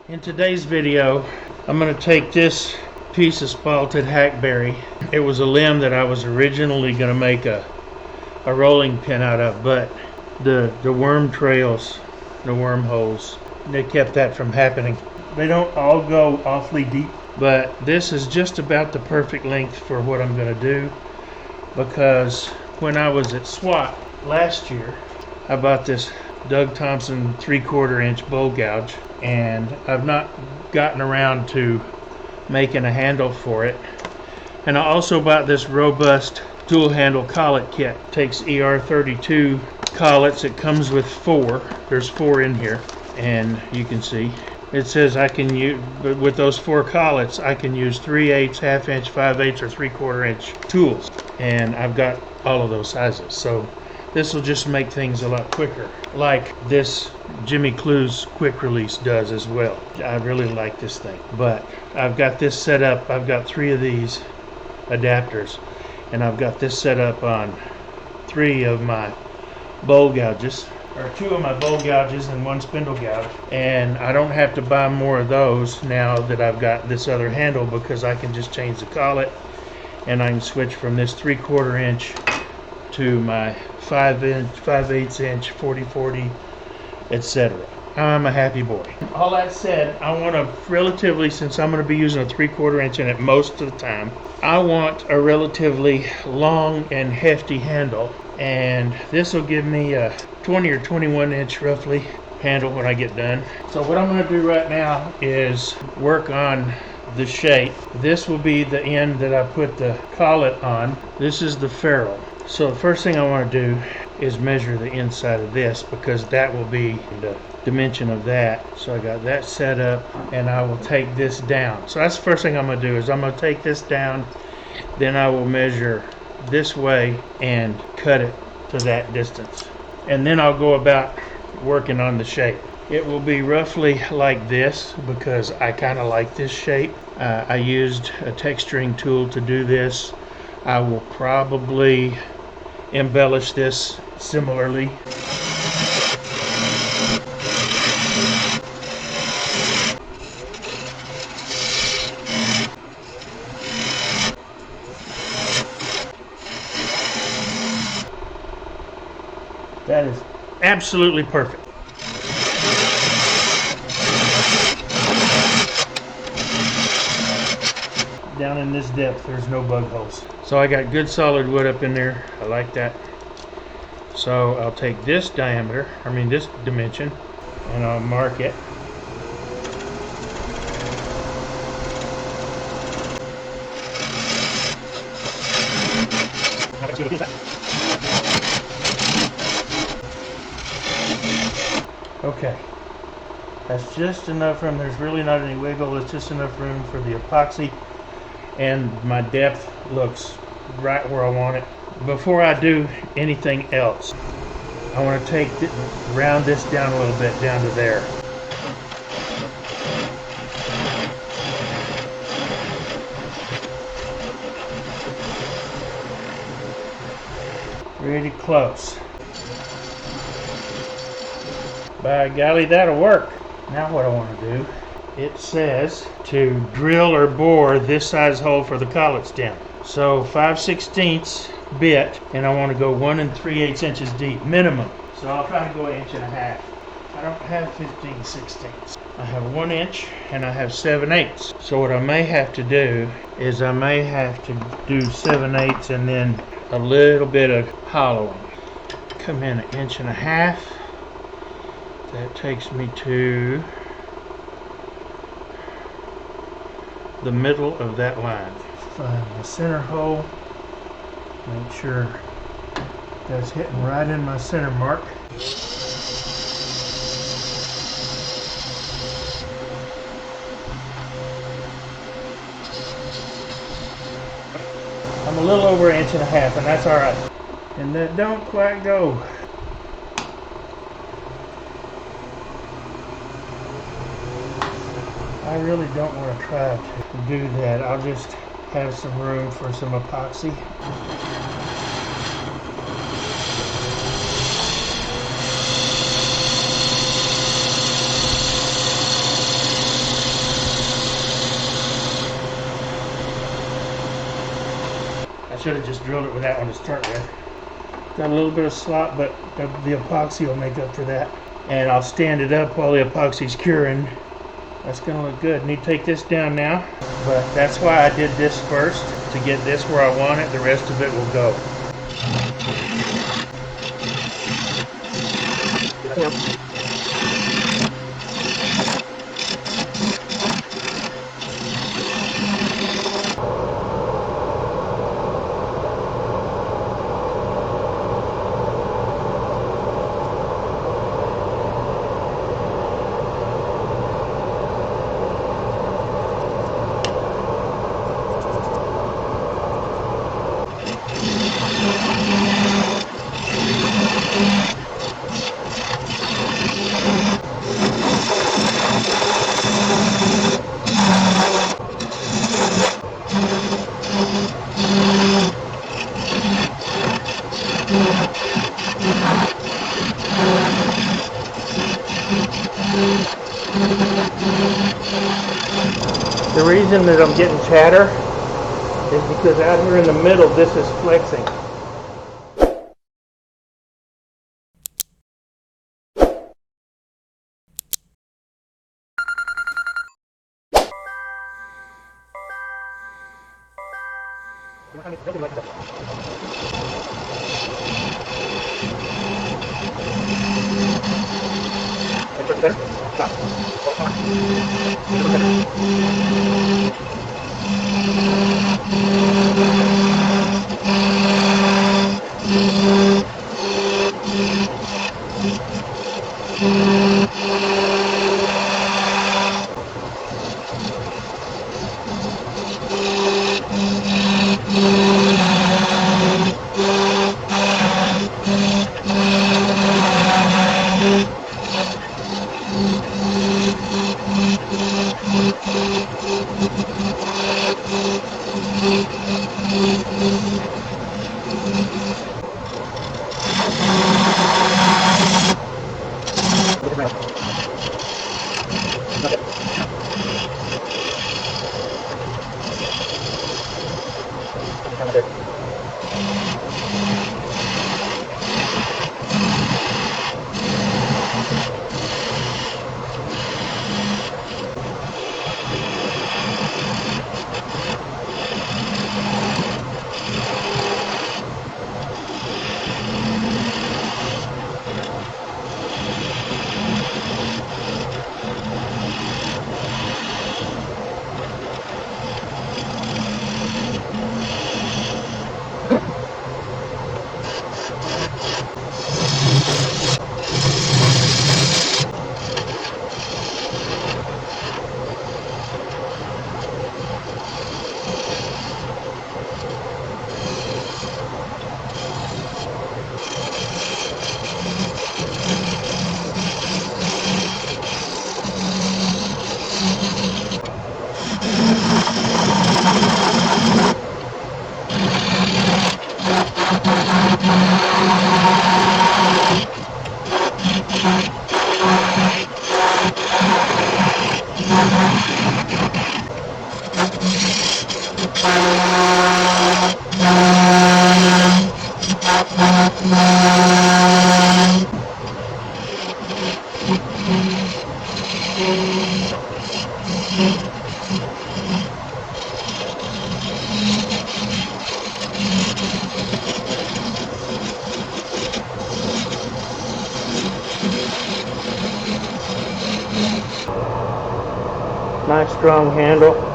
In today's video, I'm going to take this piece of spalted hackberry. It was a limb that I was originally going to make a rolling pin out of, but the worm trails, the wormholes, they kept that from happening. They don't all go awfully deep, but this is just about the perfect length for what I'm going to do, because when I was at SWAT last year, I bought this Doug Thompson 3/4 inch bowl gouge, and I've not gotten around to making a handle for it. And I also bought this robust dual handle collet kit. It takes ER32 collets. It comes with 4. There's 4 in here, and you can see it says I can use, but with those 4 collets I can use 3/8, 1/2 inch, 5/8, or 3/4 inch tools, and I've got all of those sizes, so this will just make things a lot quicker, like this Jimmy Clues quick release does as well. I really like this thing, but I've got this set up. I've got 3 of these adapters, and I've got this set up on 3 of my bowl gouges, or 2 of my bowl gouges and 1 spindle gouge, and I don't have to buy more of those now that I've got this other handle, because I can just change the collet and I can switch from this 3/4 inch to my 5/8 inch, 40/40, etc. I'm a happy boy. All that said, I want a relatively, since I'm going to be using a 3/4 inch in it most of the time, I want a relatively long and hefty handle, and this will give me a 20 or 21 inch roughly handle when I get done. So what I'm going to do right now is work on the shape. This will be the end that I put the collet on. This is the ferrule. So the first thing I want to do is measure the inside of this, because that will be the dimension of that. So I got that set up, and I will take this down. So that's the first thing I'm going to do, is I'm going to take this down, then I will measure this way and cut it to that distance. And then I'll go about working on the shape. It will be roughly like this, because I kind of like this shape. I used a texturing tool to do this. I will probably embellish this similarly. That is absolutely perfect. Down in this depth, there's no bug holes. So I got good solid wood up in there. I like that. So I'll take this diameter, this dimension, and I'll mark it. Okay, that's just enough room. There's really not any wiggle. It's just enough room for the epoxy, and my depth looks right where I want it. Before I do anything else, I want to round this down a little bit, down to there. Pretty close. By golly, that'll work. Now what I want to do, it says to drill or bore this size hole for the collet stem. So 5/16 bit, and I want to go 1 3/8 inches deep, minimum. So I'll try to go 1.5 inches. I don't have 15/16. I have 1 inch, and I have 7/8. So what I may have to do is I may have to do 7/8 and then a little bit of hollowing. Come in 1.5 inches. That takes me to the middle of that line. Find the center hole. Make sure that's hitting right in my center mark. I'm a little over 1.5 inches, and that's alright. And that don't quite go. I really don't want to try to do that. I'll just have some room for some epoxy. should have just drilled it with that one to start with. Got a little bit of slop, but the epoxy will make up for that. And I'll stand it up while the epoxy's curing. That's gonna look good. Need to take this down now, but that's why I did this first, to get this where I want it. The rest of it will go. The reason that I'm getting chatter is because out here in the middle, this is flexing. Nice strong handle.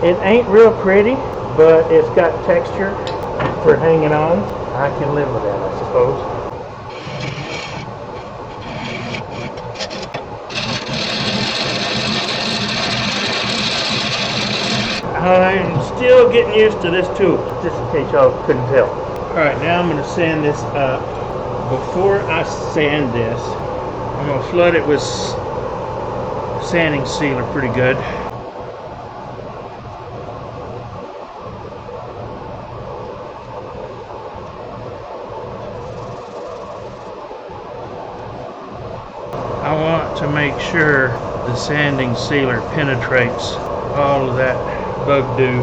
It ain't real pretty, but it's got texture for hanging on. I can live with that, I suppose. I'm still getting used to this tool, just in case y'all couldn't tell. Alright, now I'm going to sand this up. Before I sand this, I'm going to flood it with sanding sealer pretty good. I want to make sure the sanding sealer penetrates all of that bug dew.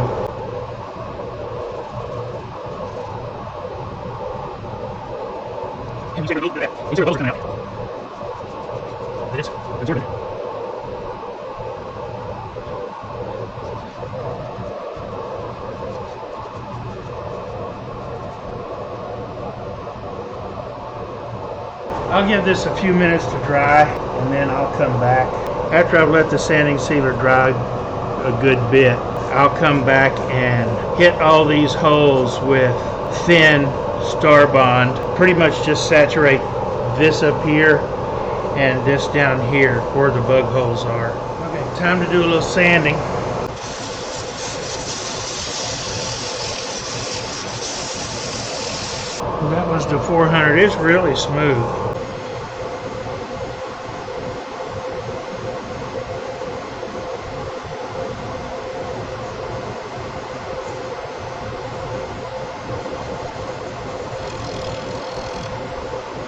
I'll give this a few minutes to dry and then I'll come back. After I've let the sanding sealer dry a good bit, I'll come back and hit all these holes with thin Starbond. Pretty much just saturate this up here and this down here where the bug holes are. Okay, time to do a little sanding. That was the 400. It's really smooth.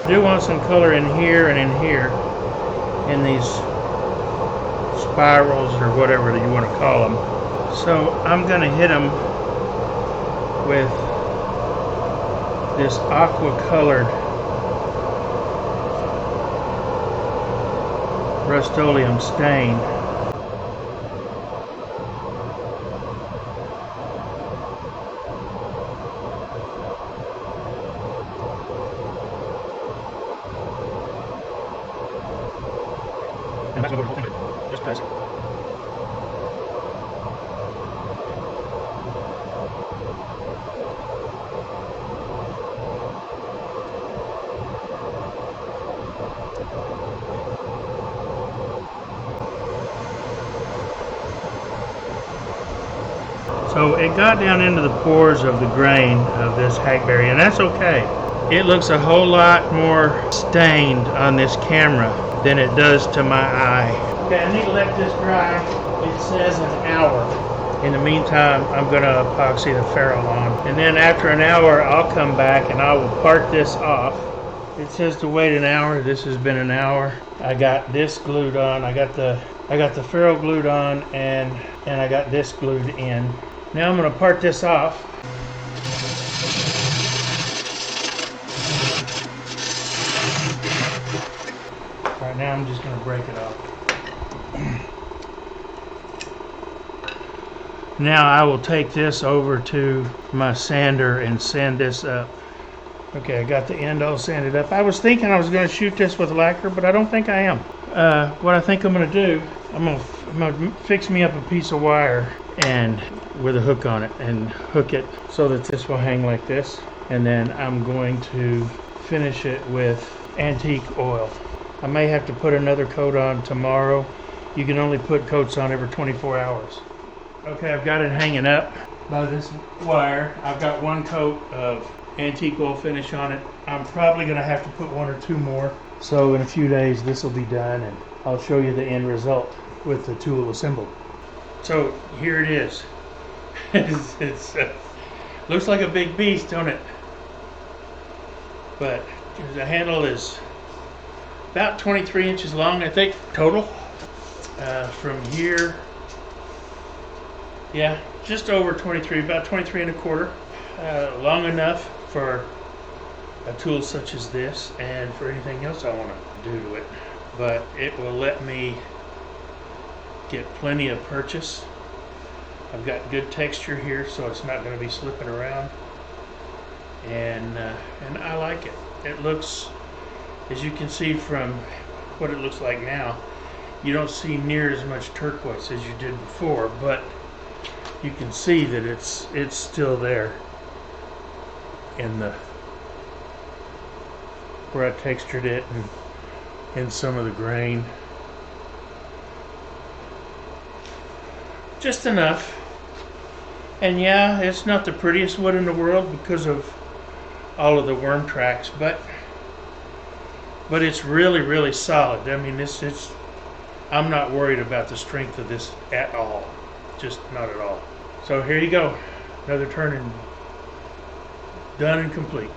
I do want some color in here and in here, in these spirals or whatever that you want to call them. So I'm going to hit them with this aqua colored Rust-Oleum stain. And that's what we're just pass it. So it got down into the pores of the grain of this hackberry, and that's okay. It looks a whole lot more stained on this camera than it does to my eye. Okay, I need to let this dry. It says an hour. In the meantime, I'm going to epoxy the ferrule on. And then after an hour, I'll come back and I will part this off. It says to wait an hour. This has been an hour. I got this glued on. I got the ferrule glued on and I got this glued in. Now I'm going to part this off. Right now I'm just going to break it off. Now I will take this over to my sander and sand this up. Okay, I got the end all sanded up. I was thinking I was going to shoot this with lacquer, but I don't think I am. What I think I'm going to do, I'm going to fix me up a piece of wire and with a hook on it and hook it so that this will hang like this. And then I'm going to finish it with antique oil. I may have to put another coat on tomorrow. You can only put coats on every 24 hours. Okay, I've got it hanging up by this wire. I've got one coat of antique oil finish on it. I'm probably going to have to put one or two more. So in a few days this will be done and I'll show you the end result with the tool assembled. So here it is. It's looks like a big beast, don't it? But the handle is about 23 inches long, I think, total. From here, yeah, just over 23, about 23 and a quarter. Long enough for a tool such as this and for anything else I want to do to it. But it will let me get plenty of purchase. I've got good texture here, so it's not going to be slipping around. And I like it. It looks, as you can see from what it looks like now, you don't see near as much turquoise as you did before, but you can see that it's still there in the where I textured it and in some of the grain. Just enough And yeah, it's not the prettiest wood in the world because of all of the worm tracks, but it's really, really solid. I mean, I'm not worried about the strength of this at all. Just not at all. So here you go. Another turn and done and complete.